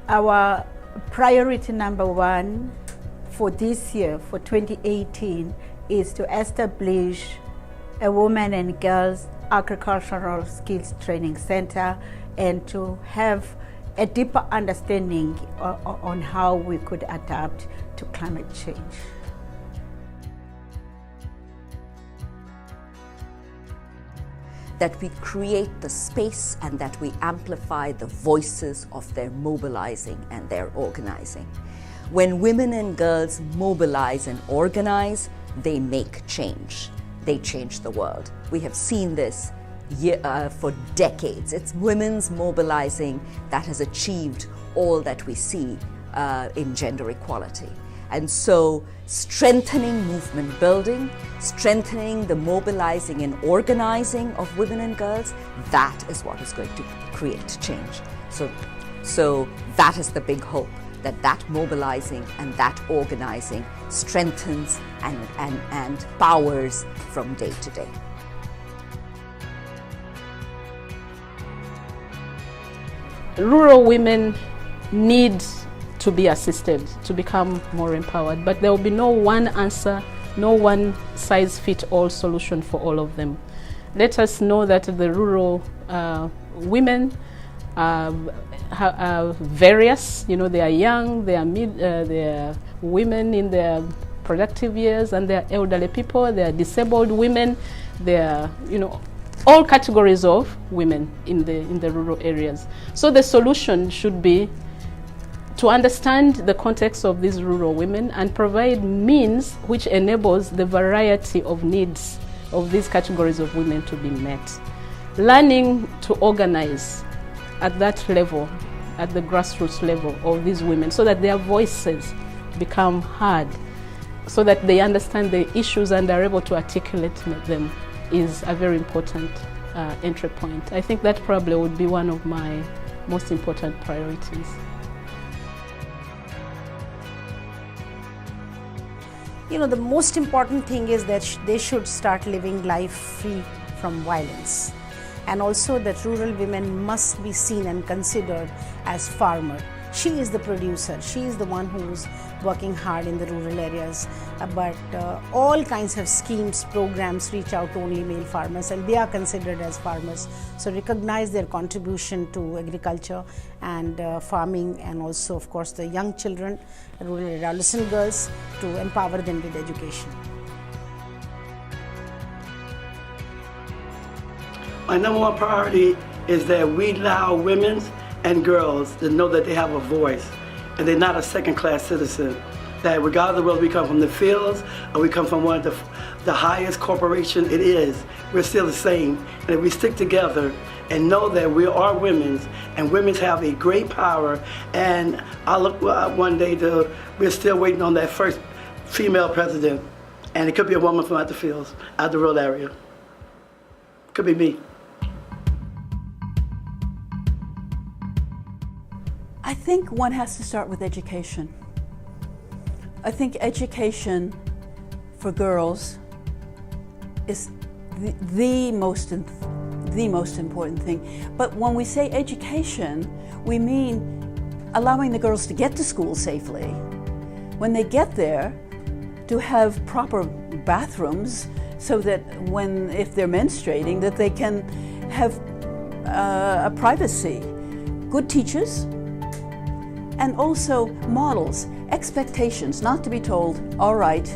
Our priority number one for this year, for 2018, is to establish a women and girls agricultural skills training center and to have a deeper understanding on how we could adapt to climate change. That we create the space and that we amplify the voices of their mobilizing and their organizing. When women and girls mobilize and organize, they make change. They change the world. We have seen this for decades. It's women's mobilizing that has achieved all that we see in gender equality. And so strengthening movement building, strengthening the mobilizing and organizing of women and girls, that is what is going to create change. So that is the big hope, that mobilizing and that organizing strengthens and powers from day to day. Rural women need to be assisted to become more empowered, but there will be no one answer, no one size fit all solution for all of them. Let us know that the rural women are various. You know, they are young, they are women in their productive years, and they are elderly people, they are disabled women, they are, you know, all categories of women in the rural areas. So the solution should be to understand the context of these rural women and provide means which enables the variety of needs of these categories of women to be met. Learning to organize at that level, at the grassroots level of these women, so that their voices become heard, so that they understand the issues and are able to articulate them, is a very important entry point. I think that probably would be one of my most important priorities. You know, the most important thing is that they should start living life free from violence. And also that rural women must be seen and considered as farmer. She is the producer, she is the one who's working hard in the rural areas, but all kinds of schemes, programs reach out to only male farmers and they are considered as farmers. So recognize their contribution to agriculture and farming, and also of course the young children, rural adolescent girls, to empower them with education. My number one priority is that we allow women and girls to know that they have a voice and they're not a second-class citizen. That regardless of whether we come from the fields or we come from one of the highest corporation it is, we're still the same. And if we stick together and know that we are women and women have a great power, and I look one day we're still waiting on that first female president, and it could be a woman from out the fields, out the rural area. Could be me. I think one has to start with education. I think education for girls is the most important thing. But when we say education, we mean allowing the girls to get to school safely. When they get there, to have proper bathrooms so that if they're menstruating, that they can have a privacy. Good teachers, and also models, expectations, not to be told, all right,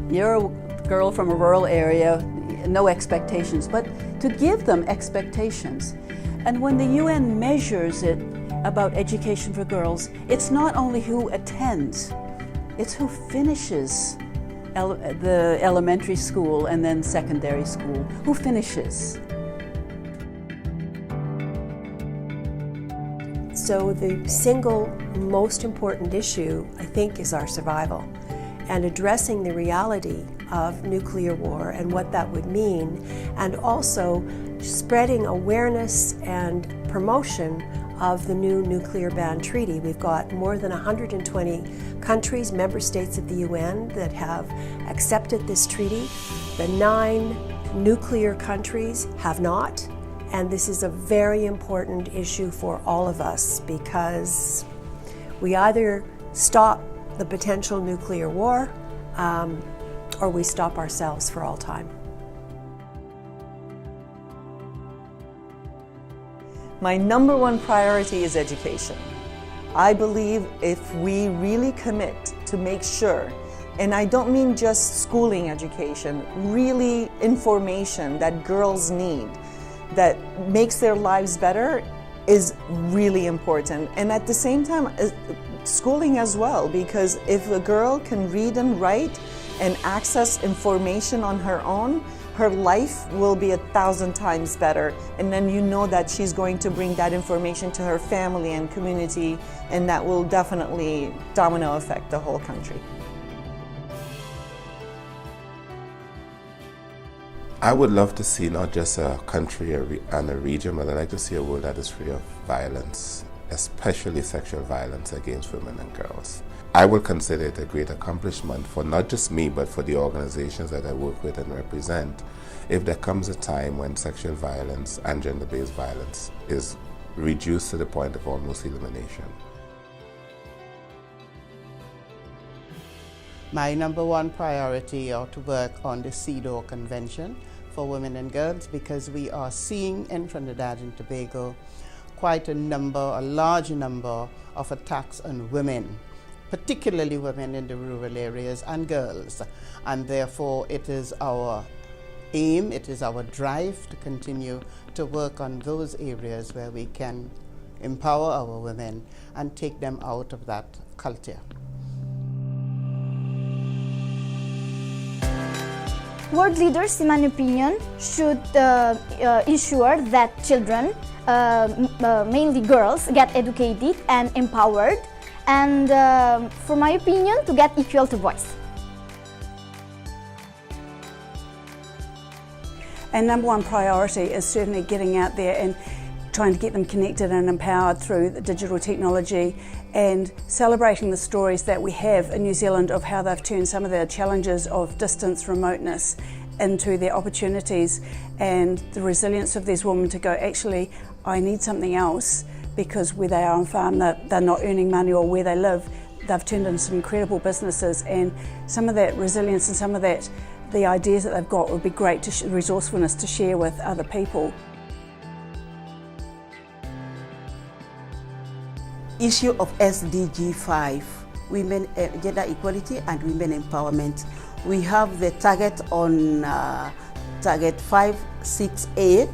you're a girl from a rural area, no expectations, but to give them expectations. And when the UN measures it about education for girls, it's not only who attends, it's who finishes the elementary school and then secondary school, who finishes. So the single most important issue, I think, is our survival, and addressing the reality of nuclear war and what that would mean, and also spreading awareness and promotion of the new nuclear ban treaty. We've got more than 120 countries, member states of the UN, that have accepted this treaty. The 9 nuclear countries have not. And this is a very important issue for all of us, because We either stop the potential nuclear war or we stop ourselves for all time. My number one priority is education. I believe if we really commit to make sure, and I don't mean just schooling education, really information that girls need that makes their lives better is really important. And at the same time, schooling as well, because if a girl can read and write and access information on her own, her life will be 1,000 times better. And then you know that she's going to bring that information to her family and community, and that will definitely domino affect the whole country. I would love to see not just a country and a region, but I'd like to see a world that is free of violence, especially sexual violence against women and girls. I will consider it a great accomplishment for not just me, but for the organizations that I work with and represent, if there comes a time when sexual violence and gender-based violence is reduced to the point of almost elimination. My number one priority are to work on the CEDAW Convention for women and girls, because we are seeing in Trinidad and Tobago quite a large number of attacks on women, particularly women in the rural areas and girls. And therefore it is our aim, it is our drive to continue to work on those areas where we can empower our women and take them out of that culture. World leaders, in my opinion, should ensure that children, mainly girls, get educated and empowered, and for my opinion, to get equal to voice. And number one priority is certainly getting out there and trying to get them connected and empowered through the digital technology, and celebrating the stories that we have in New Zealand of how they've turned some of their challenges of distance, remoteness into their opportunities, and the resilience of these women to go, actually, I need something else, because where they are on farm, they're not earning money, or where they live, they've turned into some incredible businesses. And some of that resilience and some of that, the ideas that they've got, would be great to resourcefulness to share with other people. Issue of SDG 5, women, gender equality and women empowerment. We have the target on target 5.6a,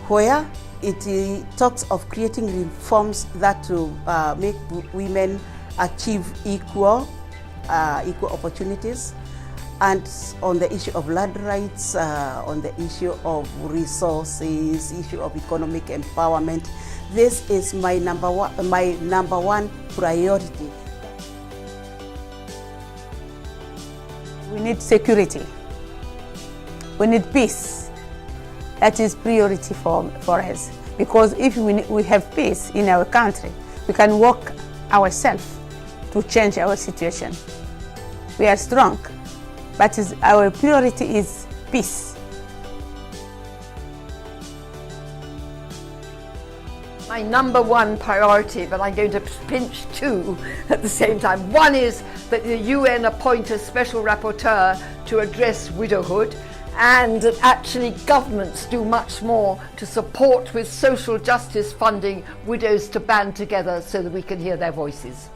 where it talks of creating reforms that will make women achieve equal opportunities, and on the issue of land rights, on the issue of resources, issue of economic empowerment. This is my number one priority. We need security. We need peace. That is priority for us. Because if we have peace in our country, we can work ourselves to change our situation. We are strong, but our priority is peace. My number one priority, but I'm going to pinch two at the same time. One is that the UN appoint a special rapporteur to address widowhood, and that actually governments do much more to support with social justice funding widows to band together so that we can hear their voices.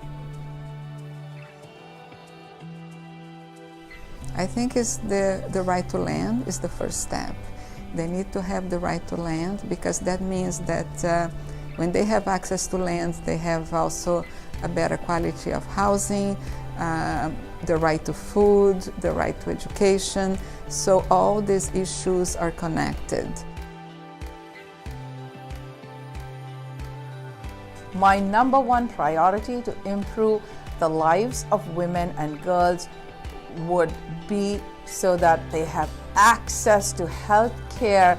I think it's the right to land is the first step. They need to have the right to land, because that means that when they have access to land, they have also a better quality of housing, the right to food, the right to education. So all these issues are connected. My number one priority to improve the lives of women and girls would be so that they have access to health care,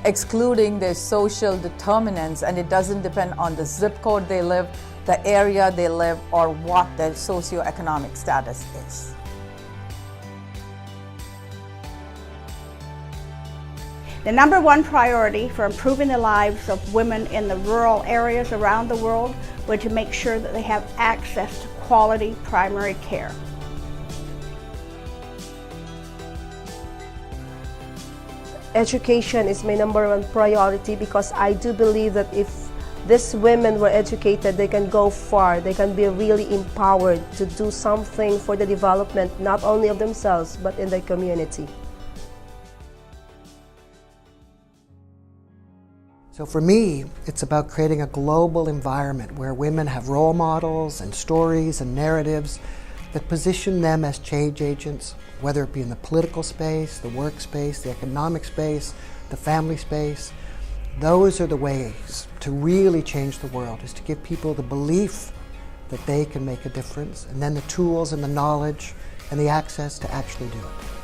excluding their social determinants, and it doesn't depend on the zip code they live, the area they live, or what their socioeconomic status is. The number one priority for improving the lives of women in the rural areas around the world but to make sure that they have access to quality primary care. Education is my #1 priority because I do believe that if these women were educated, they can go far, they can be really empowered to do something for the development not only of themselves but in their community. So for me, it's about creating a global environment where women have role models and stories and narratives that position them as change agents, whether it be in the political space, the workspace, the economic space, the family space. Those are the ways to really change the world, is to give people the belief that they can make a difference, and then the tools and the knowledge and the access to actually do it.